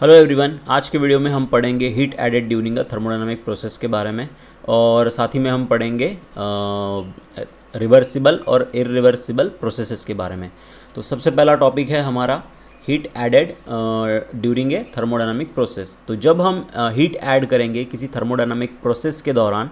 Hello everyone, आज के video में हम पढ़ेंगे heat added during a thermodynamic process के बारे में और साथ ही में हम पढ़ेंगे रिवर्सिबल और इरिवर्सिबल प्रोसेसेस के बारे में। तो सबसे पहला टॉपिक है हमारा heat added during a thermodynamic process. तो जब हम हीट ऐड करेंगे किसी थर्मोडायनामिक प्रोसेस के दौरान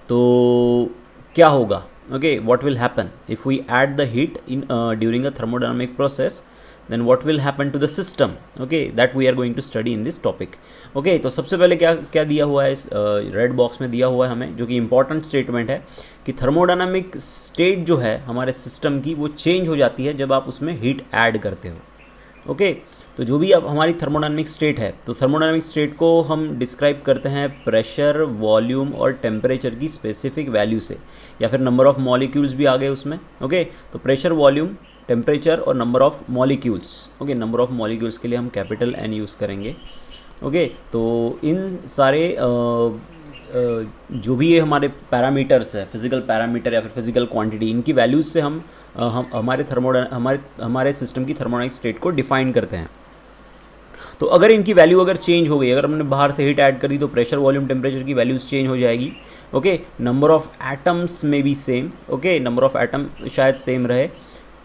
तो क्या होगा, okay, what will happen if we add the heat in during a thermodynamic process, then what will happen to the system, okay, that we are going to study in this topic, okay। तो सबसे पहले क्या क्या दिया हुआ है इस red box में दिया हुआ है हमें, जो कि इंपॉर्टेंट स्टेटमेंट है कि थर्मोडायनामिक स्टेट जो है हमारे सिस्टम की वो चेंज हो जाती है जब आप उसमें हीट ऐड करते हो, ओके। तो जो भी अब हमारी थर्मोडायनामिक स्टेट है, तो थर्मोडायनामिक स्टेट को हम डिस्क्राइब करते हैं प्रेशर, वॉल्यूम और टेम्परेचर की स्पेसिफिक वैल्यू से, या फिर नंबर ऑफ मॉलिक्यूल्स भी आ गए उसमें, ओके। तो प्रेशर, वॉल्यूम, टेम्परेचर और number of molecules, okay. Number of molecules के लिए हम कैपिटल एन यूज़ करेंगे, ओके। तो इन सारे जो भी ये हमारे पैरामीटर्स है, फिजिकल पैरामीटर या फिर फिजिकल क्वांटिटी, इनकी वैल्यूज़ से हम हमारे सिस्टम की थर्मोडायनामिक स्टेट को डिफाइन करते हैं। तो अगर इनकी वैल्यू अगर चेंज हो गई, अगर हमने बाहर से हीट ऐड कर दी तो प्रेशर, वॉल्यूम, टेम्परेचर की वैल्यूज़ चेंज हो जाएगी, ओके। नंबर ऑफ एटम्स में भी same, okay, number of atom शायद सेम रहे,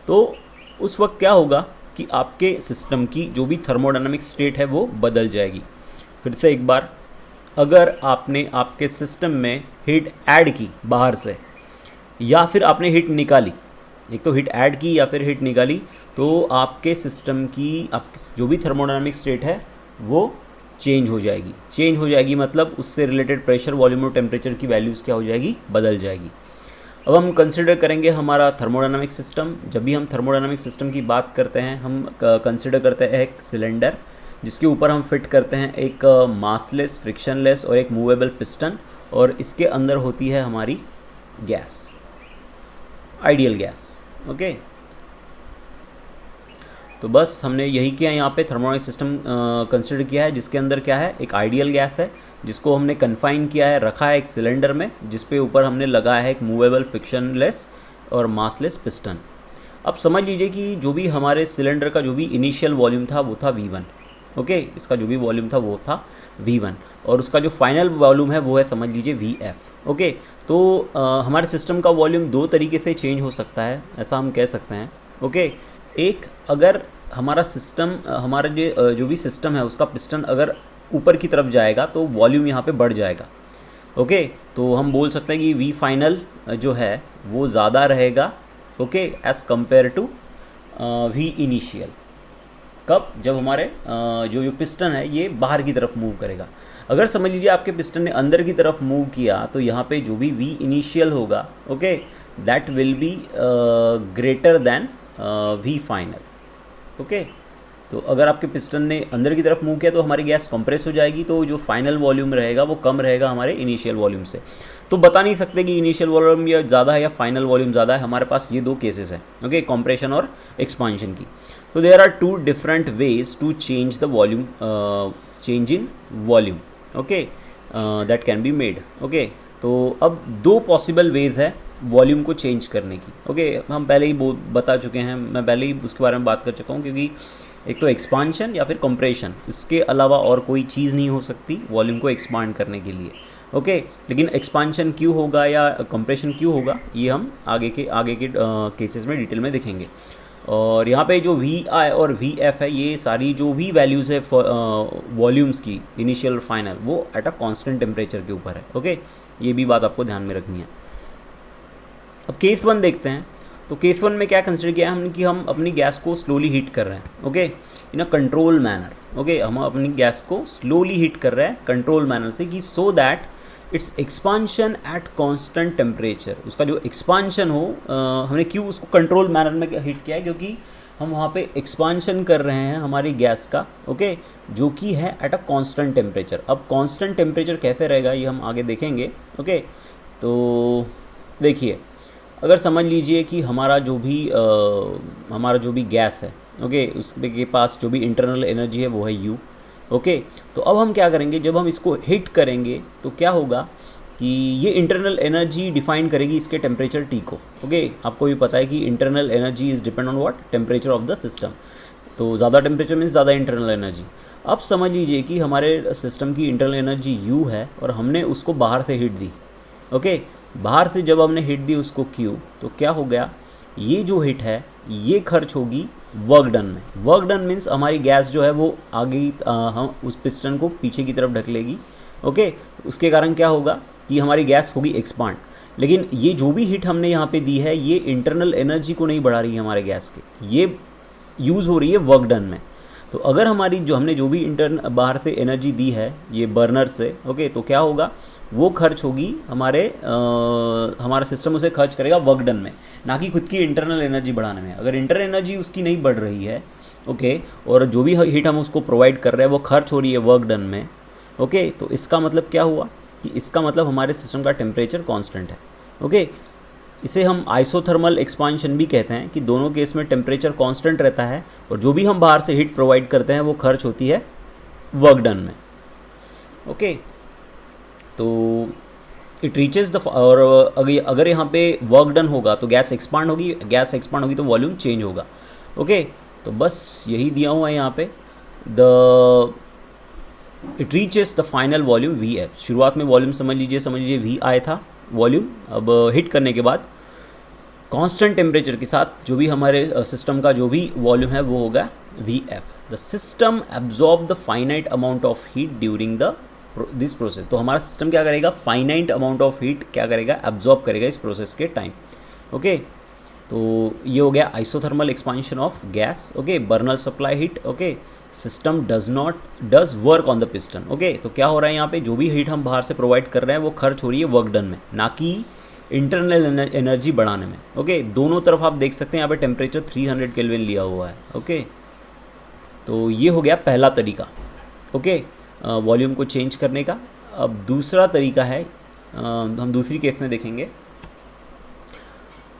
तो उस वक्त क्या होगा कि आपके सिस्टम की जो भी थर्मोडायनामिक स्टेट है वो बदल जाएगी। फिर से एक बार, अगर आपने आपके सिस्टम में हीट ऐड की बाहर से या फिर आपने हीट निकाली, एक तो हीट ऐड की या फिर हीट निकाली, तो आपके सिस्टम की जो भी थर्मोडायनामिक स्टेट है वो चेंज हो जाएगी। चेंज हो जाएगी मतलब उससे रिलेटेड प्रेशर, वॉल्यूम और टेम्परेचर की वैल्यूज़ क्या हो जाएगी, बदल जाएगी। अब हम कंसिडर करेंगे हमारा थर्मोडायनामिक सिस्टम। जब भी हम थर्मोडायनामिक सिस्टम की बात करते हैं, हम कंसिडर करते हैं एक सिलेंडर जिसके ऊपर हम फिट करते हैं एक मासलेस, फ्रिक्शनलेस और एक मूवेबल पिस्टन, और इसके अंदर होती है हमारी गैस, आइडियल गैस, ओके। तो बस हमने यही किया, यहाँ पे थर्मोडायनामिक सिस्टम कंसिडर किया है जिसके अंदर क्या है, एक आइडियल गैस है जिसको हमने कन्फाइन किया है, रखा है एक सिलेंडर में, जिस पे ऊपर हमने लगाया है एक मूवेबल, फ्रिक्शनलेस और मासलेस पिस्टन। अब समझ लीजिए कि जो भी हमारे सिलेंडर का जो भी इनिशियल वॉल्यूम था वो था V1, ओके। इसका जो भी वॉल्यूम था वो था V1 और उसका जो फाइनल वॉल्यूम है वो है, समझ लीजिए, VF, ओके। तो हमारे सिस्टम का वॉल्यूम दो तरीके से चेंज हो सकता है, ऐसा हम कह सकते हैं, ओके। एक, अगर हमारा सिस्टम, हमारा जो भी सिस्टम है उसका पिस्टन अगर ऊपर की तरफ जाएगा तो वॉल्यूम यहाँ पे बढ़ जाएगा, ओके। तो हम बोल सकते हैं कि V फाइनल जो है वो ज़्यादा रहेगा, okay, as compare to V initial. कब? जब हमारे जो पिस्टन है ये बाहर की तरफ मूव करेगा। अगर समझ लीजिए आपके पिस्टन ने अंदर की तरफ मूव किया तो यहाँ पे जो भी V इनिशियल होगा, okay, that will be greater than V final, okay. तो अगर आपके पिस्टन ने अंदर की तरफ मूव किया तो हमारी गैस कंप्रेस हो जाएगी, तो जो फाइनल वॉल्यूम रहेगा वो कम रहेगा हमारे इनिशियल वॉल्यूम से। तो बता नहीं सकते कि इनिशियल वॉल्यूम या ज़्यादा है या फाइनल वॉल्यूम ज़्यादा है, हमारे पास ये दो केसेस हैं, ओके, कंप्रेशन और एक्सपांशन की। तो there are two different ways to change the volume, change in volume, okay, that can be made, okay. तो अब दो पॉसिबल वेज है वॉल्यूम को चेंज करने की, ओके। हम पहले ही बता चुके हैं, मैं पहले ही उसके बारे में बात कर चुका हूँ, क्योंकि एक तो एक्सपांशन या फिर कंप्रेशन, इसके अलावा और कोई चीज़ नहीं हो सकती वॉल्यूम को एक्सपांड करने के लिए, ओके। लेकिन एक्सपांशन क्यों होगा या कंप्रेशन क्यों होगा ये हम आगे के केसेस में डिटेल में देखेंगे। और यहाँ पे जो VI और VF है, ये सारी जो भी वैल्यूज़ है वॉल्यूम्स की, इनिशियल और फाइनल, वो एट अ कांस्टेंट टेम्परेचर के ऊपर है, ओके। ये भी बात आपको ध्यान में रखनी है। अब केस 1 देखते हैं। तो केस 1 में क्या कंसिडर किया हमने कि हम अपनी गैस को स्लोली हीट कर रहे हैं, okay, in a control manner, okay. हम अपनी गैस को स्लोली हीट कर रहे हैं कंट्रोल मैनर से, कि so that it's expansion at constant temperature, उसका जो एक्सपांशन हो, हमने क्यों उसको कंट्रोल मैनर में हीट किया है, क्योंकि हम वहाँ पे एक्सपांशन कर रहे हैं हमारी गैस का, ओके, जो कि है एट अ कांस्टेंट टेम्परेचर। अब कांस्टेंट टेम्परेचर कैसे रहेगा ये हम आगे देखेंगे, ओके। तो देखिए, अगर समझ लीजिए कि हमारा जो भी गैस है, ओके, उसके पास जो भी इंटरनल एनर्जी है वो है U, ओके। तो अब हम क्या करेंगे, जब हम इसको हीट करेंगे तो क्या होगा कि ये इंटरनल एनर्जी डिफाइन करेगी इसके टेम्परेचर T को, ओके। आपको भी पता है कि internal energy is depend on what, temperature of the system. तो ज़्यादा टेम्परेचर मीन्स ज़्यादा इंटरनल एनर्जी। अब समझ लीजिए कि हमारे सिस्टम की इंटरनल एनर्जी U है और हमने उसको बाहर से हीट दी। ओके, बाहर से जब हमने हीट दी उसको Q, तो क्या हो गया, ये जो हीट है ये खर्च होगी वर्क डन में। वर्क डन मीन्स हमारी गैस जो है वो आगे हम उस पिस्टन को पीछे की तरफ ढकेलेगी। ओके, तो उसके कारण क्या होगा कि हमारी गैस होगी एक्सपांड। लेकिन ये जो भी हीट हमने यहाँ पे दी है ये इंटरनल एनर्जी को नहीं बढ़ा रही है हमारे गैस के, ये यूज़ हो रही है वर्क डन में। तो अगर हमारी हमने जो भी बाहर से एनर्जी दी है ये बर्नर से, ओके, तो क्या होगा, वो खर्च होगी हमारा सिस्टम उसे खर्च करेगा वर्क डन में, ना कि खुद की इंटरनल एनर्जी बढ़ाने में। अगर इंटरनल एनर्जी उसकी नहीं बढ़ रही है, ओके, और जो भी हीट हम उसको प्रोवाइड कर रहे हैं वो खर्च हो रही है वर्क डन में, ओके, तो इसका मतलब क्या हुआ कि इसका मतलब हमारे सिस्टम का टेम्परेचर कांस्टेंट है। ओके, इसे हम आइसोथर्मल एक्सपांशन भी कहते हैं कि दोनों केस में टेम्परेचर कांस्टेंट रहता है और जो भी हम बाहर से हीट प्रोवाइड करते हैं वो खर्च होती है वर्क डन में। ओके, तो इट रीचेज द, और अगर यहाँ पे वर्क डन होगा तो गैस एक्सपांड होगी, गैस एक्सपांड होगी तो वॉल्यूम चेंज होगा। ओके, तो बस यही दिया हुआ है यहाँ पे, it reaches the final volume VF। शुरुआत में वॉल्यूम समझ लीजिए VI था वॉल्यूम। अब हीट करने के बाद कांस्टेंट टेम्परेचर के साथ जो भी हमारे सिस्टम का जो भी वॉल्यूम है वो होगा VF। The system absorb the finite amount of heat during this process. तो हमारा सिस्टम क्या करेगा, फाइनाइट अमाउंट ऑफ हीट क्या करेगा, एब्जॉर्ब करेगा इस प्रोसेस के टाइम। ओके, तो ये हो गया isothermal expansion of gas. Okay, burner supply heat. Okay, system does work on the piston. Okay, तो क्या हो रहा है यहाँ पे, जो भी हीट हम बाहर से प्रोवाइड कर रहे हैं वो खर्च हो रही है वर्क डन में, ना कि इंटरनल एनर्जी बढ़ाने में। ओके, दोनों तरफ आप देख सकते हैं यहाँ पे टेम्परेचर 300 केल्विन लिया हुआ है। ओके, तो ये हो गया पहला तरीका, ओके, वॉल्यूम को चेंज करने का। अब दूसरा तरीका है, हम दूसरी केस में देखेंगे।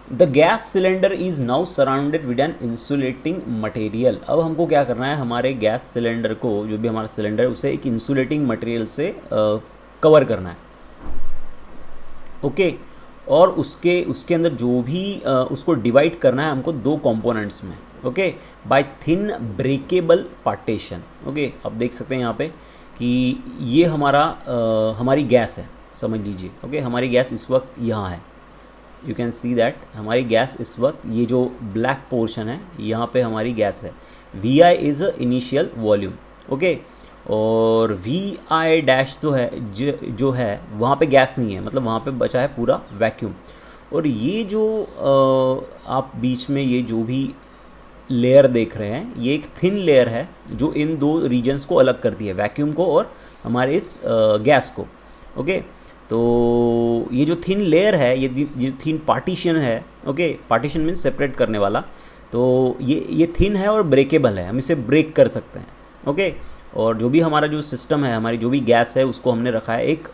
The gas cylinder is now surrounded with an insulating material. अब हमको क्या करना है, हमारे गैस सिलेंडर को, जो भी हमारा सिलेंडर है उसे एक इंसुलेटिंग मटेरियल से कवर करना है। ओके, और उसके अंदर जो भी उसको डिवाइड करना है हमको दो कंपोनेंट्स में। Okay, bye thin breakable partition. Okay, आप देख सकते हैं यहाँ पे कि ये हमारी गैस है, समझ लीजिए। ओके, हमारी गैस इस वक्त यहाँ है, यू कैन सी दैट हमारी गैस इस वक्त, ये जो ब्लैक पोर्शन है यहाँ पे हमारी गैस है। VI is initial volume. Okay, और VI डैश जो है वहाँ पे गैस नहीं है, मतलब वहाँ पे बचा है पूरा वैक्यूम। और ये जो आप बीच में ये जो भी लेयर देख रहे हैं ये एक थिन लेयर है जो इन दो रीजन्स को अलग करती है, वैक्यूम को और हमारे इस गैस को। ओके, तो ये जो थिन लेयर है, ये थिन पार्टीशन है। ओके, पार्टीशन मीन्स सेपरेट करने वाला। तो ये थिन है और ब्रेकेबल है, हम इसे ब्रेक कर सकते हैं। ओके, और जो भी हमारा जो सिस्टम है, हमारी जो भी गैस है उसको हमने रखा है एक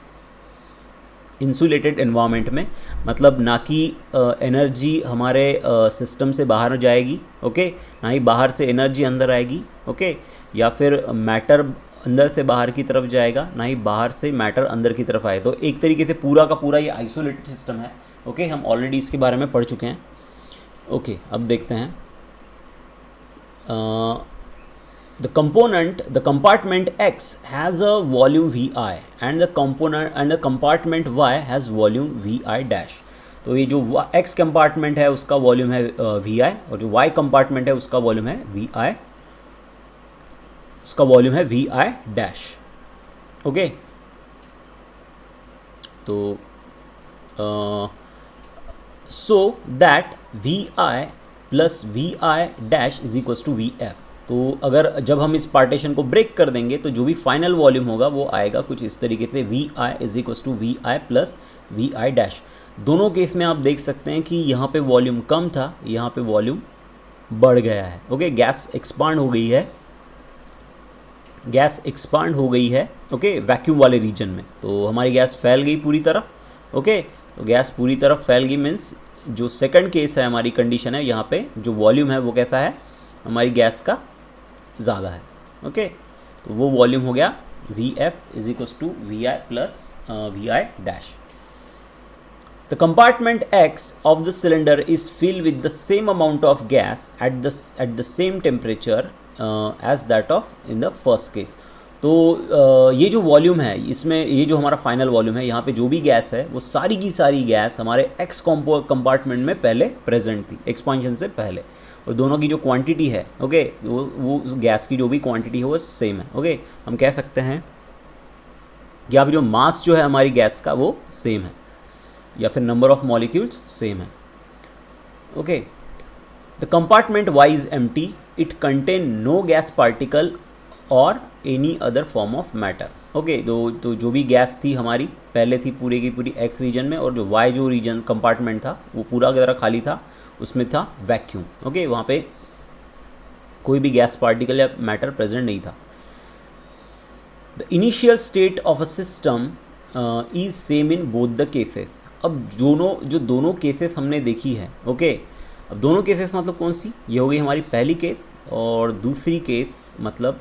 इंसुलेटेड एनवायरनमेंट में, मतलब ना कि एनर्जी हमारे सिस्टम से बाहर जाएगी। ओके, ना ही बाहर से एनर्जी अंदर आएगी। ओके, या फिर मैटर अंदर से बाहर की तरफ जाएगा, ना ही बाहर से मैटर अंदर की तरफ आए। तो एक तरीके से पूरा का पूरा ये आइसोलेटेड सिस्टम है। ओके, हम ऑलरेडी इसके बारे में पढ़ चुके हैं। ओके, अब देखते हैं the compartment X has a volume VI and the compartment Y has volume VI dash। तो ये जो X कंपार्टमेंट है उसका वॉल्यूम है VI और जो Y कंपार्टमेंट है उसका वॉल्यूम है VI, उसका वॉल्यूम है VI डैश। ओके, तो so that VI plus VI dash is equals to VF। तो अगर जब हम इस पार्टीशन को ब्रेक कर देंगे तो जो भी फाइनल वॉल्यूम होगा वो आएगा कुछ इस तरीके से, VI is equals to VI plus VI dash. दोनों केस में आप देख सकते हैं कि यहाँ पे वॉल्यूम कम था, यहाँ पे वॉल्यूम बढ़ गया है। ओके, गैस एक्सपांड हो गई है, गैस एक्सपांड हो गई है। ओके, वैक्यूम वाले रीजन में तो हमारी गैस फैल गई पूरी तरफ। ओके, तो गैस पूरी तरफ फैल गई मीन्स जो सेकंड केस है, हमारी कंडीशन है, यहाँ पे जो वॉल्यूम है वो कैसा है, हमारी गैस का ज़्यादा है। ओके, तो वो वॉल्यूम हो गया VF is equals to VI plus VI dash. The compartment X of the cylinder is filled with the same amount of gas at the same temperature as that of in the first case. तो ये जो volume है, इसमें ये जो हमारा final volume है, यहाँ पे जो भी गैस है वो सारी की सारी गैस हमारे एक्स कंपार्टमेंट में पहले प्रेजेंट थी, एक्सपांशन से पहले, और दोनों की जो क्वांटिटी है, ओके, वो उस गैस की जो भी क्वांटिटी है वो सेम है। ओके, हम कह सकते हैं कि यहाँ पे जो मास जो है हमारी गैस का वो सेम है, या फिर नंबर ऑफ मॉलिक्यूल्स सेम है। Okay, the compartment Y is empty, it contain no gas particle or any other form of matter. Okay, तो जो भी गैस थी हमारी पहले थी पूरी की पूरी एक्स रीजन में, और जो वाई जो रीजन कंपार्टमेंट था वो पूरा की तरह खाली था, उसमें था वैक्यूम। ओके, वहाँ पे कोई भी गैस पार्टिकल या मैटर प्रेजेंट नहीं था। The initial state of a system is same in both the cases. अब दोनों केसेस हमने देखी है, ओके, अब दोनों केसेस मतलब कौन सी, ये हो गई हमारी पहली केस, और दूसरी केस मतलब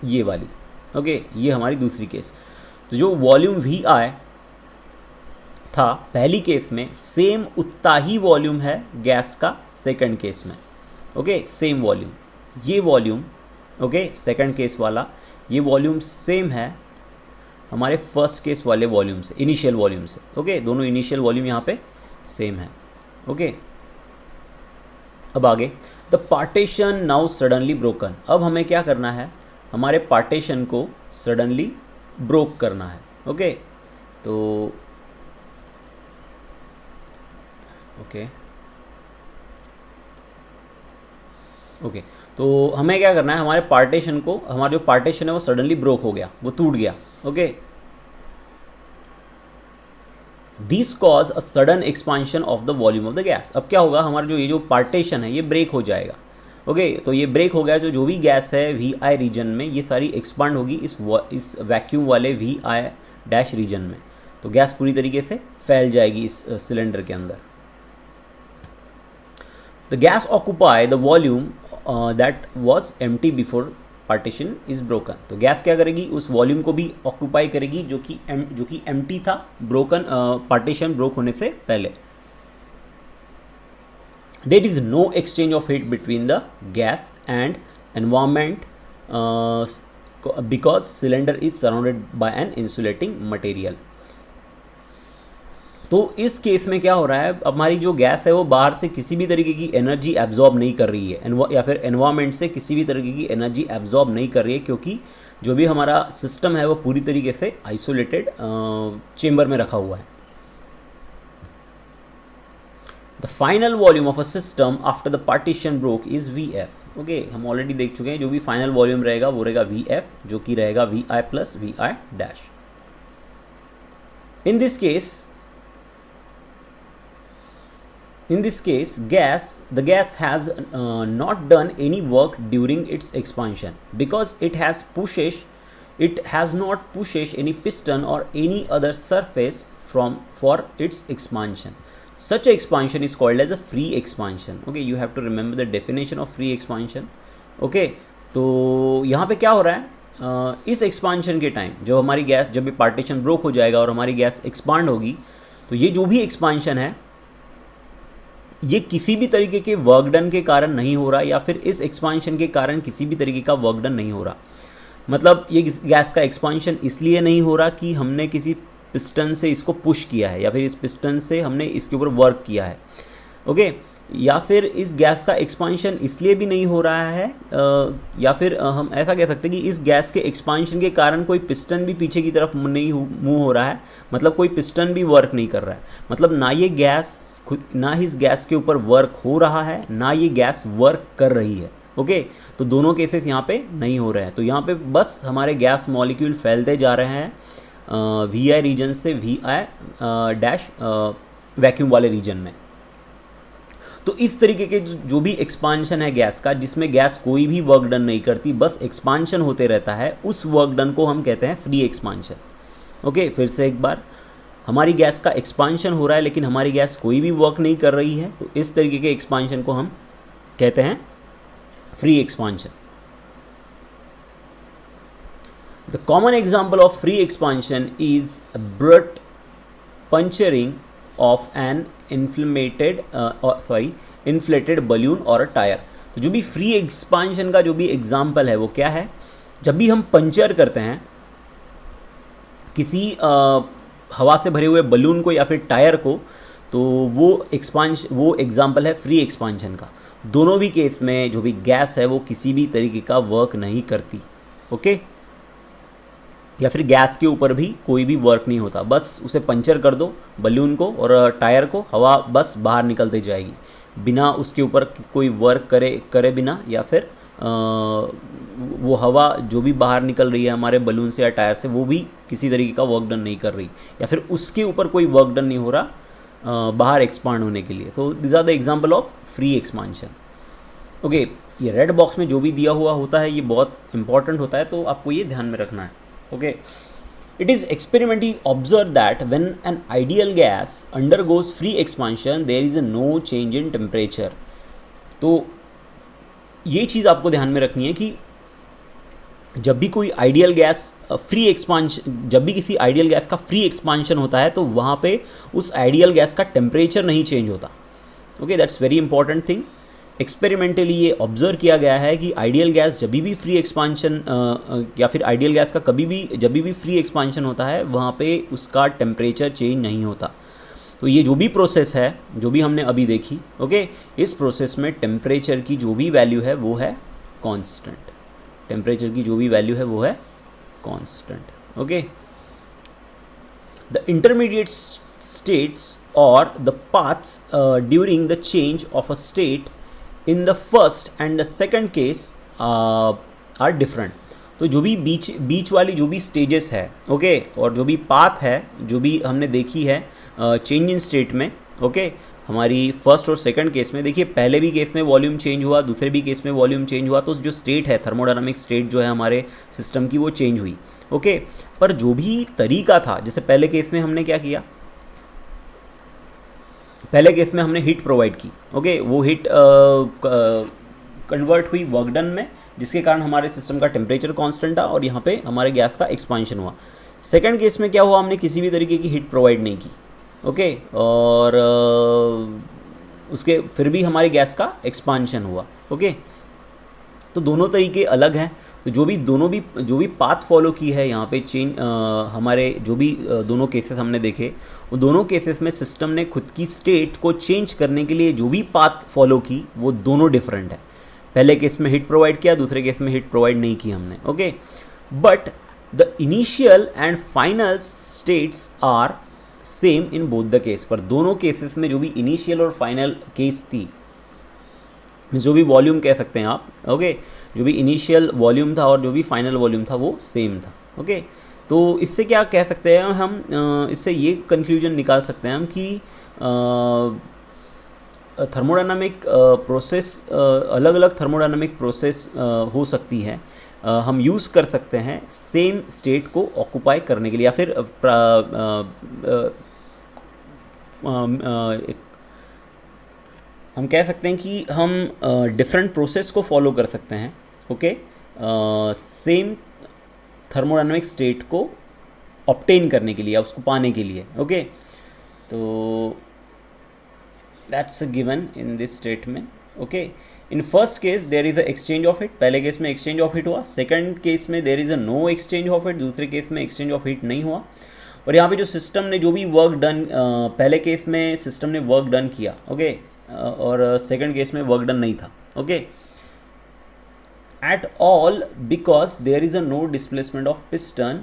ये वाली। ओके, ये हमारी दूसरी केस। तो जो वॉल्यूम वी आई था पहली केस में, सेम उतना ही वॉल्यूम है गैस का सेकंड केस में। ओके, सेम वॉल्यूम, ये वॉल्यूम, ओके, सेकंड केस वाला ये वॉल्यूम सेम है हमारे फर्स्ट केस वाले वॉल्यूम से, इनिशियल वॉल्यूम से। ओके, दोनों इनिशियल वॉल्यूम यहाँ पे सेम है। ओके, अब आगे, the partition now suddenly broken. अब हमें क्या करना है, हमारे पार्टीशन को सडनली ब्रोक करना है। ओके, तो ओके, तो हमें क्या करना है, हमारे पार्टीशन को, हमारा जो पार्टीशन है वो सडनली ब्रोक हो गया, वो टूट गया। Okay, this cause a sudden expansion of the volume of the gas. अब क्या होगा, हमारा जो ये जो पार्टीशन है ये ब्रेक हो जाएगा। ओके, तो ये ब्रेक हो गया, जो भी गैस है वी आई रीजन में ये सारी एक्सपांड होगी इस वैक्यूम वाले वी आई डैश रीजन में, तो गैस पूरी तरीके से फैल जाएगी इस सिलेंडर के अंदर। The gas occupy the volume that was empty before partition is broken. तो गैस क्या करेगी, उस वॉल्यूम को भी ऑक्यूपाई करेगी जो कि एम्प्टी था ब्रोकन, पार्टीशन ब्रोक होने से पहले। There is no exchange of heat between the gas and environment because cylinder is surrounded by an insulating material. तो इस केस में क्या हो रहा है, हमारी जो गैस है वो बाहर से किसी भी तरीके की एनर्जी एब्जॉर्ब नहीं कर रही है, या फिर एनवायरनमेंट से किसी भी तरीके की एनर्जी एब्जॉर्ब नहीं कर रही है, क्योंकि जो भी हमारा सिस्टम है वो पूरी तरीके से आइसोलेटेड चेम्बर में रखा हुआ है। The final volume of a system after the partition broke is Vf. Okay, हम ऑलरेडी देख चुके हैं, जो भी फाइनल वॉल्यूम रहेगा वो रहेगा Vf, जो कि रहेगा Vi plus Vi dash. In this case, the gas has not done any work during its expansion because it has not pushed any piston or any other surface for its expansion. Such expansion is called as a free expansion. Okay, you have to remember the definition of free expansion. Okay, तो यहाँ पे क्या हो रहा है, इस expansion के time जब हमारी गैस, जब ये पार्टीशन ब्रोक हो जाएगा और हमारी गैस एक्सपांड होगी, तो ये जो भी एक्सपांशन है ये किसी भी तरीके के वर्क डन के कारण नहीं हो रहा, या फिर इस एक्सपांशन के कारण किसी भी तरीके का वर्क डन नहीं हो रहा। मतलब ये गैस का एक्सपांशन इसलिए नहीं हो रहा कि हमने किसी पिस्टन से इसको पुश किया है, या फिर इस पिस्टन से हमने इसके ऊपर वर्क किया है। ओके, या फिर इस गैस का एक्सपांशन इसलिए भी नहीं हो रहा है, या फिर हम ऐसा कह सकते हैं कि इस गैस के एक्सपांशन के कारण कोई पिस्टन भी पीछे की तरफ नहीं मूव हो रहा है, मतलब कोई पिस्टन भी वर्क नहीं कर रहा है। मतलब ना ये गैस ना इस गैस के ऊपर वर्क हो रहा है, ना ये गैस वर्क कर रही है। ओके, तो दोनों केसेस यहाँ पे नहीं हो रहे हैं। तो यहाँ पे बस हमारे गैस मॉलिक्यूल फैलते जा रहे हैं वी आई रीजन से वी आई डैश वैक्यूम वाले रीजन में। तो इस तरीके के जो भी एक्सपांशन है गैस का, जिसमें गैस कोई भी वर्क डन नहीं करती, बस एक्सपांशन होते रहता है, उस वर्क डन को हम कहते हैं फ्री एक्सपांशन। ओके, फिर से एक बार, हमारी गैस का एक्सपांशन हो रहा है लेकिन हमारी गैस कोई भी वर्क नहीं कर रही है, तो इस तरीके के एक्सपांशन को हम कहते हैं free expansion. The common example of free expansion is abrupt puncturing of an inflated balloon or a tire. तो जो भी फ्री एक्सपांशन का जो भी एग्जाम्पल है वो क्या है, जब भी हम पंचर करते हैं किसी हवा से भरे हुए बलून को या फिर टायर को, तो वो एग्जाम्पल है फ्री एक्सपांशन का। दोनों भी केस में जो भी गैस है वो किसी भी तरीके का वर्क नहीं करती, ओके, या फिर गैस के ऊपर भी कोई भी वर्क नहीं होता, बस उसे पंचर कर दो बलून को और टायर को, हवा बस बाहर निकलते जाएगी बिना उसके ऊपर कोई वर्क करे बिना, या फिर वो हवा जो भी बाहर निकल रही है हमारे बलून से या टायर से वो भी किसी तरीके का वर्क डन नहीं कर रही, या फिर उसके ऊपर कोई वर्क डन नहीं हो रहा बाहर एक्सपांड होने के लिए। तो this are the example of free expansion, okay. ये रेड बॉक्स में जो भी दिया हुआ होता है ये बहुत इंपॉर्टेंट होता है, तो आपको ये ध्यान में रखना है, okay. It is experimentally observed that when an ideal gas undergoes free expansion, there is no change in temperature. तो ये चीज़ आपको ध्यान में रखनी है कि जब भी कोई आइडियल गैस फ्री एक्सपांशन, जब भी किसी आइडियल गैस का फ्री एक्सपांशन होता है तो वहाँ पे उस आइडियल गैस का टेम्परेचर नहीं चेंज होता, okay. That's very important thing. Experimentally ये ऑब्जर्व किया गया है कि आइडियल गैस जब भी फ्री एक्सपांशन या फिर आइडियल गैस का जब भी फ्री एक्सपांशन होता है वहाँ पे उसका टेम्परेचर चेंज नहीं होता। तो ये जो भी प्रोसेस है जो भी हमने अभी देखी, ओके, इस प्रोसेस में टेम्परेचर की जो भी वैल्यू है वो है कांस्टेंट, टेम्परेचर की जो भी वैल्यू है वो है constant, okay. The intermediate states और the paths during the change of a state in the first and the second case are different. तो जो भी बीच वाली जो भी स्टेजेस है, ओके, और जो भी पाथ है जो भी हमने देखी है चेंज इन स्टेट में, ओके, हमारी फर्स्ट और सेकंड केस में, देखिए पहले भी केस में वॉल्यूम चेंज हुआ, दूसरे भी केस में वॉल्यूम चेंज हुआ, तो जो स्टेट है थर्मोडायनामिक स्टेट जो है हमारे सिस्टम की वो चेंज हुई, ओके। पर जो भी तरीका था, जैसे पहले केस में हमने क्या किया, पहले केस में हमने हीट प्रोवाइड की, ओके, वो हीट कन्वर्ट हुई वर्क डन में, जिसके कारण हमारे सिस्टम का टेम्परेचर कांस्टेंट था और यहाँ पे हमारे गैस का एक्सपांशन हुआ। सेकंड केस में क्या हुआ, हमने किसी भी तरीके की हीट प्रोवाइड नहीं की, ओके, और उसके फिर भी हमारे गैस का एक्सपांशन हुआ, ओके। तो दोनों तरीके अलग हैं। तो जो भी पाथ फॉलो की है यहाँ पे चेंज, हमारे जो भी दोनों केसेस हमने देखे, वो दोनों केसेस में सिस्टम ने खुद की स्टेट को चेंज करने के लिए जो भी पाथ फॉलो की वो दोनों डिफरेंट है। पहले केस में हीट प्रोवाइड किया, दूसरे केस में हीट प्रोवाइड नहीं की हमने, okay. But the initial and final states are same in both the case. पर दोनों केसेस में जो भी इनिशियल और फाइनल केस थी, जो भी वॉल्यूम कह सकते हैं आप, ओके, जो भी इनिशियल वॉल्यूम था और जो भी फाइनल वॉल्यूम था वो सेम था, ओके। तो इससे क्या कह सकते हैं हम, इससे ये कंक्लूजन निकाल सकते हैं हम कि थर्मोडायनामिक प्रोसेस, अलग अलग थर्मोडायनामिक प्रोसेस हो सकती है, हम यूज़ कर सकते हैं सेम स्टेट को ऑक्यूपाई करने के लिए, या फिर हम कह सकते हैं कि हम डिफरेंट प्रोसेस को फॉलो कर सकते हैं, ओके, सेम थर्मोडायनामिक स्टेट को ऑब्टेन करने के लिए, उसको पाने के लिए, ओके। तो that's given in this statement, okay. In first case there is a exchange of heat, पहले केस में एक्सचेंज ऑफ हीट हुआ, सेकंड केस में there is a no exchange of heat, दूसरे केस में एक्सचेंज ऑफ हीट नहीं हुआ। और यहाँ पे जो सिस्टम ने जो भी वर्क डन, पहले केस में सिस्टम ने वर्क डन किया, ओके, और सेकंड केस में वर्क डन नहीं था, okay, at all, because there is a no displacement of piston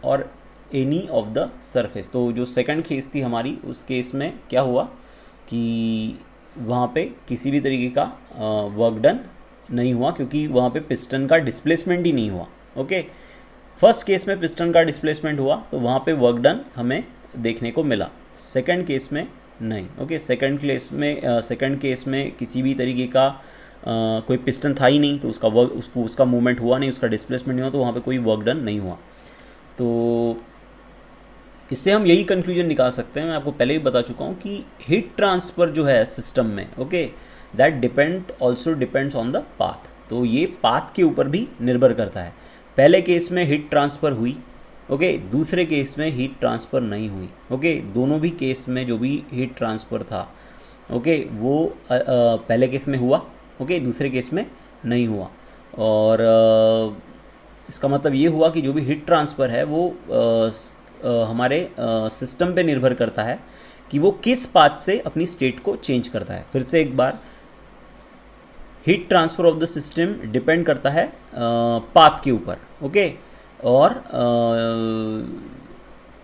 और एनी ऑफ द सरफेस। तो जो सेकंड केस थी हमारी, उस केस में क्या हुआ कि वहाँ पे किसी भी तरीके का वर्क डन नहीं हुआ, क्योंकि वहाँ पे पिस्टन का डिस्प्लेसमेंट ही नहीं हुआ, ओके। फर्स्ट केस में पिस्टन का डिस्प्लेसमेंट हुआ तो वहाँ पे वर्क डन हमें देखने को मिला, सेकंड केस में नहीं, ओके। सेकंड केस में किसी भी तरीके का कोई पिस्टन था ही नहीं, तो उसका मूवमेंट हुआ नहीं, उसका डिस्प्लेसमेंट नहीं हुआ, तो वहाँ पे कोई वर्क डन नहीं हुआ। तो इससे हम यही कंक्लूजन निकाल सकते हैं, मैं आपको पहले ही बता चुका हूँ कि हीट ट्रांसफ़र जो है सिस्टम में, okay, that also depends on the path. तो ये पाथ के ऊपर भी निर्भर करता है। पहले केस में हीट ट्रांसफ़र हुई, ओके, दूसरे केस में हीट ट्रांसफ़र नहीं हुई, ओके। दोनों भी केस में जो भी हीट ट्रांसफ़र था, ओके, वो पहले केस में हुआ, ओके, दूसरे केस में नहीं हुआ। और इसका मतलब ये हुआ कि जो भी हीट ट्रांसफ़र है वो हमारे सिस्टम पे निर्भर करता है कि वो किस पाथ से अपनी स्टेट को चेंज करता है। फिर से एक बार, heat transfer of the system depend करता है पाथ के ऊपर, ओके। और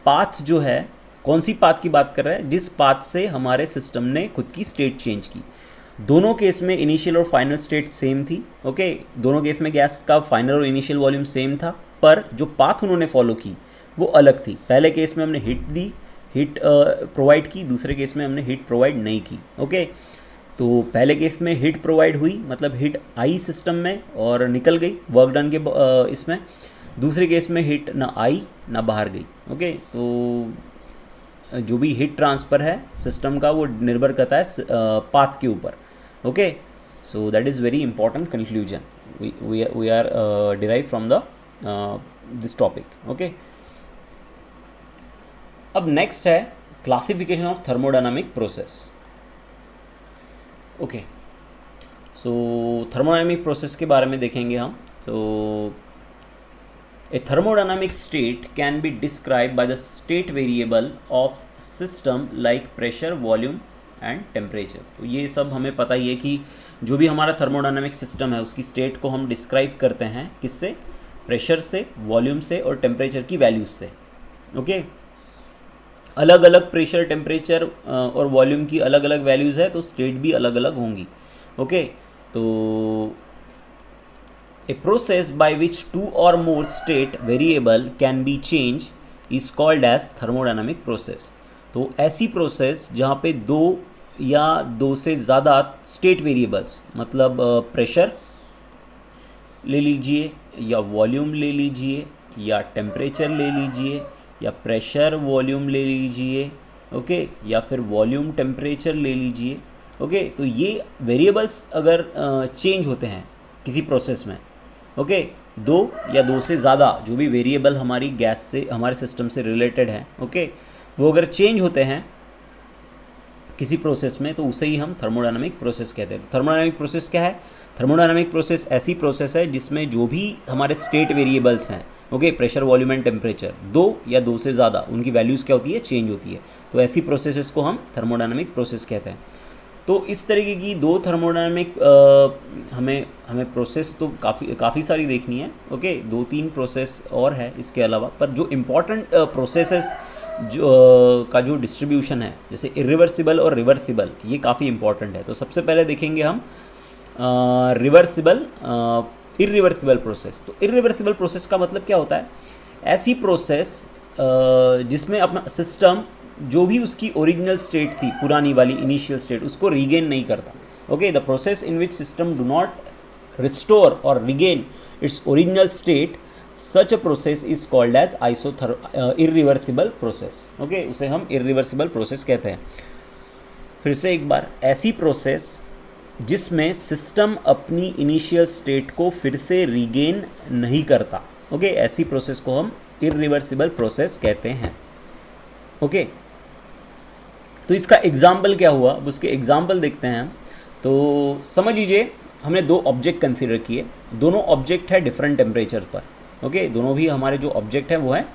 पाथ जो है, कौन सी पाथ की बात कर रहे हैं? जिस पाथ से हमारे सिस्टम ने खुद की स्टेट चेंज की। दोनों केस में इनिशियल और फाइनल स्टेट सेम थी, ओके। दोनों केस में गैस का फाइनल और इनिशियल वॉल्यूम सेम था, पर जो पाथ उन्होंने फॉलो की वो अलग थी। पहले केस में हमने हीट प्रोवाइड की, दूसरे केस में हमने हीट प्रोवाइड नहीं की, ओके। तो पहले केस में हीट प्रोवाइड हुई, मतलब हीट आई सिस्टम में और निकल गई वर्क डन के इसमें। दूसरे केस में हीट ना आई ना बाहर गई, ओके। तो जो भी हीट ट्रांसफ़र है सिस्टम का वो निर्भर करता है पाथ के ऊपर, okay. So that is very important conclusion we are derive from the this topic, okay. अब नेक्स्ट है classification of thermodynamic process, okay. So thermodynamic process के बारे में देखेंगे हम। तो A thermodynamic state can be described by the state variable of system like pressure, volume and temperature। तो ये सब हमें पता ही है कि जो भी हमारा थर्मोडायनामिक सिस्टम है उसकी स्टेट को हम डिस्क्राइब करते हैं किससे? प्रेशर से, वॉल्यूम से और टेम्परेचर की वैल्यूज से, ओके। अलग अलग प्रेशर, टेम्परेचर और वॉल्यूम की अलग अलग वैल्यूज़ है तो स्टेट भी अलग अलग होंगी, ओके। तो A process by which two or more state variable can be changed is called as thermodynamic process। तो ऐसी प्रोसेस जहाँ पे दो या दो से ज़्यादा स्टेट वेरिएबल्स, मतलब प्रेशर ले लीजिए या वॉल्यूम ले लीजिए या टेम्परेचर ले लीजिए या प्रेशर वॉल्यूम ले लीजिए, ओके, या फिर वॉल्यूम टेम्परेचर ले लीजिए, ओके। तो ये वेरिएबल्स अगर चेंज होते हैं किसी प्रोसेस में, ओके, दो या दो से ज़्यादा जो भी वेरिएबल हमारी गैस से, हमारे सिस्टम से रिलेटेड हैं, ओके, वो अगर चेंज होते हैं किसी प्रोसेस में तो उसे ही हम थर्मोडायनामिक प्रोसेस कहते हैं। थर्मोडायनामिक प्रोसेस क्या है? थर्मोडायनामिक प्रोसेस ऐसी प्रोसेस है जिसमें जो भी हमारे स्टेट वेरिएबल्स हैं, okay, pressure, volume and temperature, दो या दो से ज़्यादा, उनकी वैल्यूज़ क्या होती है? चेंज होती है। तो ऐसी प्रोसेसेस को हम थर्मोडायनामिक प्रोसेस कहते हैं। तो इस तरीके की दो थर्मोडायनामिक हमें प्रोसेस तो काफ़ी सारी देखनी है, ओके। दो तीन प्रोसेस और है इसके अलावा, पर जो इम्पॉर्टेंट प्रोसेसेस का जो डिस्ट्रीब्यूशन है, जैसे इरिवर्सिबल और रिवर्सिबल, ये काफ़ी इंपॉर्टेंट है। तो सबसे पहले देखेंगे हम इरिवर्सिबल प्रोसेस। तो इरिवर्सिबल प्रोसेस का मतलब क्या होता है? ऐसी प्रोसेस जिसमें अपना सिस्टम जो भी उसकी ओरिजिनल स्टेट थी, पुरानी वाली इनिशियल स्टेट, उसको रीगेन नहीं करता, okay. The process in which system do not restore और regain its original state, such a process is called as irreversible process, okay. उसे हम इरिवर्सिबल प्रोसेस कहते हैं। फिर से एक बार, ऐसी प्रोसेस जिसमें सिस्टम अपनी इनिशियल स्टेट को फिर से रीगेन नहीं करता, ओके, ऐसी प्रोसेस को हम इरिवर्सिबल प्रोसेस कहते हैं, ओके। तो इसका एग्जाम्पल क्या हुआ, अब उसके एग्जाम्पल देखते हैं हम। तो समझ लीजिए हमने दो ऑब्जेक्ट कंसीडर किए, दोनों ऑब्जेक्ट है डिफरेंट टेम्परेचर पर, ओके। दोनों भी हमारे जो ऑब्जेक्ट हैं वो है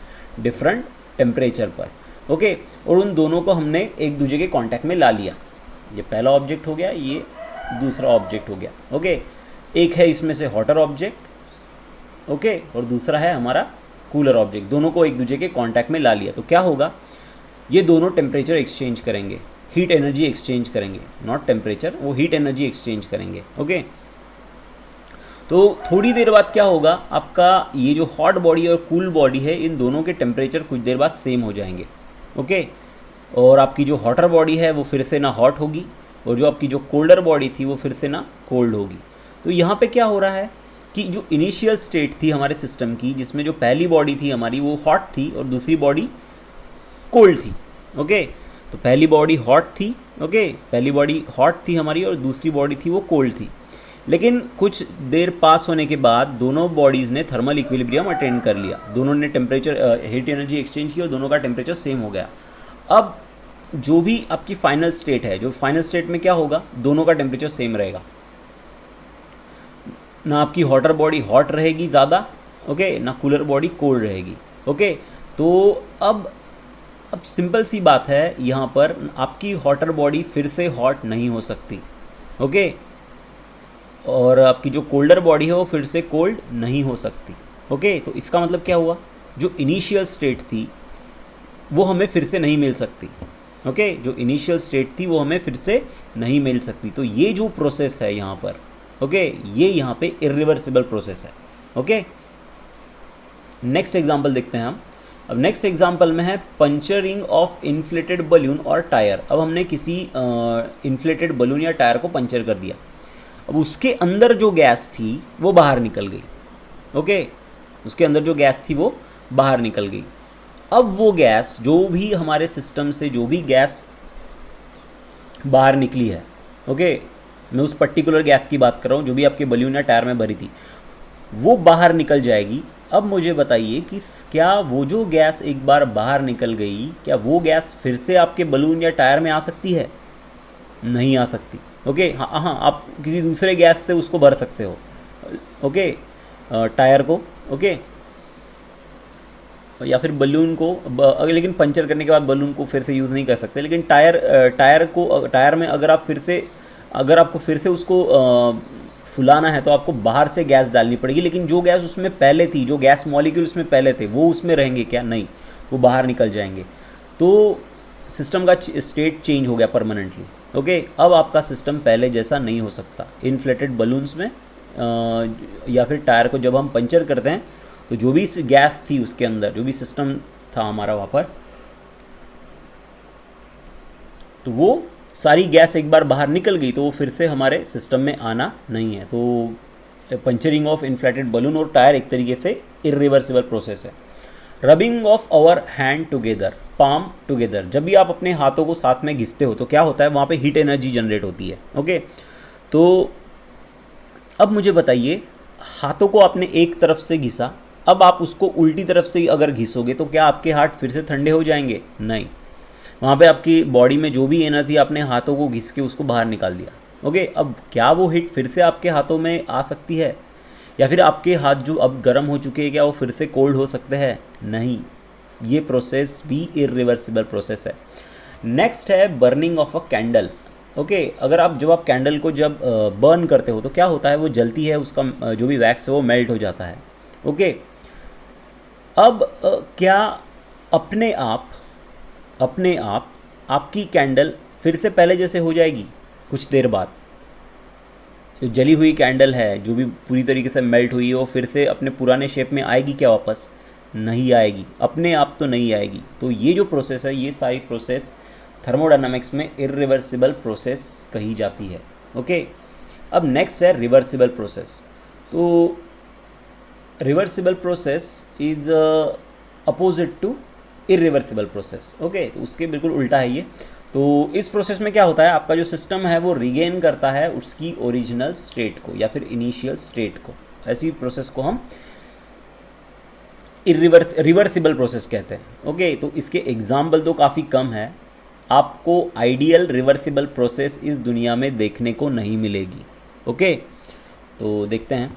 डिफरेंट टेम्परेचर पर, ओके। और उन दोनों को हमने एक दूसरे के कांटेक्ट में ला लिया। ये पहला ऑब्जेक्ट हो गया, ये दूसरा ऑब्जेक्ट हो गया, ओके। एक है इसमें से हॉटर ऑब्जेक्ट, ओके, और दूसरा है हमारा कूलर ऑब्जेक्ट। दोनों को एक दूसरे के कांटेक्ट में ला लिया तो क्या होगा? ये दोनों टेम्परेचर एक्सचेंज करेंगे, हीट एनर्जी एक्सचेंज करेंगे, नॉट टेम्परेचर, वो हीट एनर्जी एक्सचेंज करेंगे, ओके। तो थोड़ी देर बाद क्या होगा, आपका ये जो हॉट बॉडी और कूल बॉडी है, इन दोनों के टेम्परेचर कुछ देर बाद सेम हो जाएंगे, ओके। और आपकी जो हॉटर बॉडी है वो फिर से ना हॉट होगी और जो आपकी जो कोल्डर बॉडी थी वो फिर से ना कोल्ड होगी। तो यहाँ पे क्या हो रहा है कि जो इनिशियल स्टेट थी हमारे सिस्टम की, जिसमें जो पहली बॉडी थी हमारी वो हॉट थी और दूसरी बॉडी कोल्ड थी, ओके। तो पहली बॉडी हॉट थी, ओके, पहली बॉडी हॉट थी हमारी और दूसरी बॉडी थी वो कोल्ड थी। लेकिन कुछ देर पास होने के बाद दोनों बॉडीज़ ने थर्मल इक्विलिब्रियम अटेन कर लिया, दोनों ने टेम्परेचर हीट एनर्जी एक्सचेंज की और दोनों का टेम्परेचर सेम हो गया। अब जो भी आपकी फाइनल स्टेट है, जो फाइनल स्टेट में क्या होगा, दोनों का टेम्परेचर सेम रहेगा, ना आपकी हॉटर बॉडी हॉट रहेगी ज़्यादा, ओके, ना कूलर बॉडी कोल्ड रहेगी, ओके। तो अब सिंपल सी बात है, यहाँ पर आपकी हॉटर बॉडी फिर से हॉट नहीं हो सकती, ओके, और आपकी जो कोल्डर बॉडी है वो फिर से कोल्ड नहीं हो सकती, ओके। तो इसका मतलब क्या हुआ, जो इनिशियल स्टेट थी वो हमें फिर से नहीं मिल सकती, ओके, जो इनिशियल स्टेट थी वो हमें फिर से नहीं मिल सकती। तो ये जो प्रोसेस है यहाँ पर, ओके, ये यहाँ पे इरिवर्सिबल प्रोसेस है, ओके। नेक्स्ट एग्जांपल देखते हैं हम। अब नेक्स्ट एग्जांपल में है पंचरिंग ऑफ इन्फ्लेटेड बलून और टायर। अब हमने किसी इन्फ्लेटेड बलून या टायर को पंचर कर दिया, अब उसके अंदर जो गैस थी वो बाहर निकल गई, ओके, उसके अंदर जो गैस थी वो बाहर निकल गई। अब वो गैस, जो भी हमारे सिस्टम से जो भी गैस बाहर निकली है, ओके, मैं उस पर्टिकुलर गैस की बात कर रहा हूँ जो भी आपके बलून या टायर में भरी थी, वो बाहर निकल जाएगी। अब मुझे बताइए कि क्या वो जो गैस एक बार बाहर निकल गई, क्या वो गैस फिर से आपके बलून या टायर में आ सकती है? नहीं आ सकती, ओके। हाँ हाँ, आप किसी दूसरे गैस से उसको भर सकते हो, ओके, टायर को, ओके, या फिर बलून को, लेकिन पंचर करने के बाद बलून को फिर से यूज़ नहीं कर सकते। लेकिन टायर में अगर आपको फिर से उसको फुलाना है तो आपको बाहर से गैस डालनी पड़ेगी, लेकिन जो गैस उसमें पहले थी, जो गैस मॉलिक्यूल उसमें पहले थे, वो उसमें रहेंगे क्या? नहीं, वो बाहर निकल जाएंगे। तो सिस्टम का स्टेट चेंज हो गया परमानेंटली, ओके। अब आपका सिस्टम पहले जैसा नहीं हो सकता। इन्फ्लेटेड बलून्स में या फिर टायर को जब हम पंचर करते हैं तो जो भी गैस थी उसके अंदर, जो भी सिस्टम था हमारा वहाँ पर, तो वो सारी गैस एक बार बाहर निकल गई तो वो फिर से हमारे सिस्टम में आना नहीं है। तो पंचरिंग ऑफ इन्फ्लेटेड बलून और टायर एक तरीके से इरिवर्सिबल प्रोसेस है। Rubbing of our hand together, palm together, जब भी आप अपने हाथों को साथ में घिसते हो तो क्या होता है, वहाँ पे हीट एनर्जी जनरेट होती है, ओके। तो अब मुझे बताइए, हाथों को आपने एक तरफ से घिसा, अब आप उसको उल्टी तरफ से अगर घिसोगे तो क्या आपके हाथ फिर से ठंडे हो जाएंगे? नहीं, वहाँ पे आपकी बॉडी में जो भी एनर्जी, आपने हाथों को घिस के उसको बाहर निकाल दिया, ओके। अब क्या वो हीट फिर से आपके हाथों में आ सकती है, या फिर आपके हाथ जो अब गर्म हो चुके हैं क्या वो फिर से कोल्ड हो सकते हैं? नहीं, ये प्रोसेस भी इरिवर्सिबल प्रोसेस है। नेक्स्ट है burning of a candle, okay. अगर जब आप कैंडल को जब बर्न करते हो तो क्या होता है, वो जलती है, उसका जो भी वैक्स है वो मेल्ट हो जाता है, ओके। अब क्या अपने आप आपकी कैंडल फिर से पहले जैसे हो जाएगी कुछ देर बाद? जो जली हुई कैंडल है, जो भी पूरी तरीके से मेल्ट हुई है, वो फिर से अपने पुराने शेप में आएगी क्या वापस? नहीं आएगी, अपने आप तो नहीं आएगी। तो ये जो प्रोसेस है, ये सारी प्रोसेस थर्मोडायनामिक्स में इरिवर्सिबल प्रोसेस कही जाती है, ओके। अब नेक्स्ट है रिवर्सिबल प्रोसेस। तो reversible process is opposite to irreversible process, okay. तो उसके बिल्कुल उल्टा है ये। तो इस प्रोसेस में क्या होता है, आपका जो सिस्टम है वो रिगेन करता है उसकी ओरिजिनल स्टेट को या फिर इनिशियल स्टेट को। ऐसी प्रोसेस को हम रिवर्सिबल प्रोसेस कहते हैं, ओके। तो इसके एग्जाम्पल तो काफ़ी कम है, आपको आइडियल रिवर्सिबल प्रोसेस इस दुनिया में देखने को नहीं मिलेगी, ओके। तो देखते हैं।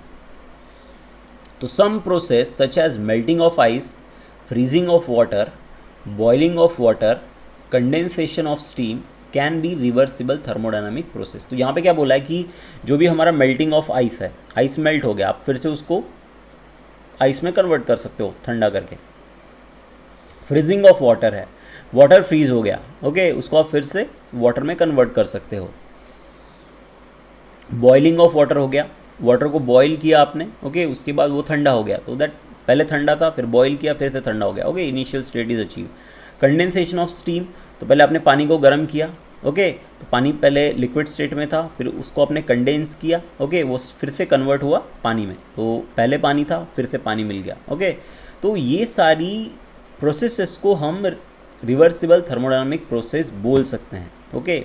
तो some process such as melting of ice, freezing of water, boiling of water, condensation of steam can be reversible thermodynamic process. तो यहाँ पे क्या बोला है कि जो भी हमारा मेल्टिंग ऑफ आइस है, आइस मेल्ट हो गया, आप फिर से उसको आइस में कन्वर्ट कर सकते हो ठंडा करके। फ्रीजिंग ऑफ वाटर है, वाटर फ्रीज हो गया, ओके, उसको आप फिर से वाटर में कन्वर्ट कर सकते हो। बॉइलिंग ऑफ वाटर हो गया, वाटर को बॉईल किया आपने, ओके, उसके बाद वो ठंडा हो गया, तो दैट पहले ठंडा था, फिर बॉईल किया, फिर से ठंडा हो गया, okay, initial state is achieve. Condensation of steam, तो पहले आपने पानी को गर्म किया, ओके, तो पानी पहले लिक्विड स्टेट में था, फिर उसको आपने कंडेंस किया, ओके, वो फिर से कन्वर्ट हुआ पानी में, तो पहले पानी था, फिर से पानी मिल गया, ओके। तो ये सारी प्रोसेसेस को हम रिवर्सिबल थर्मोडायनामिक प्रोसेस बोल सकते हैं, ओके,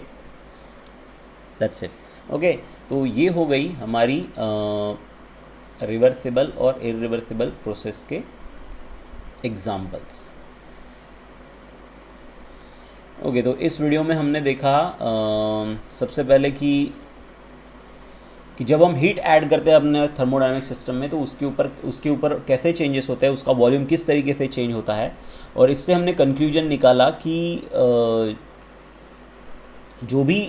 दैट्स इट, ओके। तो ये हो गई हमारी रिवर्सिबल और इरिवर्सिबल प्रोसेस के एग्जाम्पल्स, ओके। तो इस वीडियो में हमने देखा सबसे पहले कि कि जब हम हीट ऐड करते हैं अपने थर्मोडायनेमिक सिस्टम में तो उसके ऊपर कैसे चेंजेस होते हैं, उसका वॉल्यूम किस तरीके से चेंज होता है। और इससे हमने कंक्लूजन निकाला कि जो भी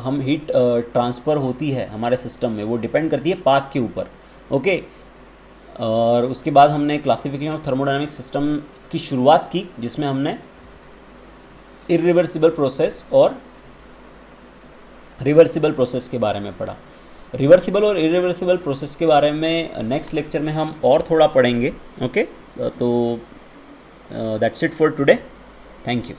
हम हीट ट्रांसफ़र होती है हमारे सिस्टम में वो डिपेंड करती है पाथ के ऊपर। ओके, और उसके बाद हमने क्लासिफिकेशन ऑफ थर्मोडायनेमिक सिस्टम की शुरुआत की, जिसमें हमने इरिवर्सिबल प्रोसेस और रिवर्सिबल प्रोसेस के बारे में पढ़ा। रिवर्सिबल और इरिवर्सिबल प्रोसेस के बारे में नेक्स्ट लेक्चर में हम और थोड़ा पढ़ेंगे। ओके, तो that's it for today. Thank you.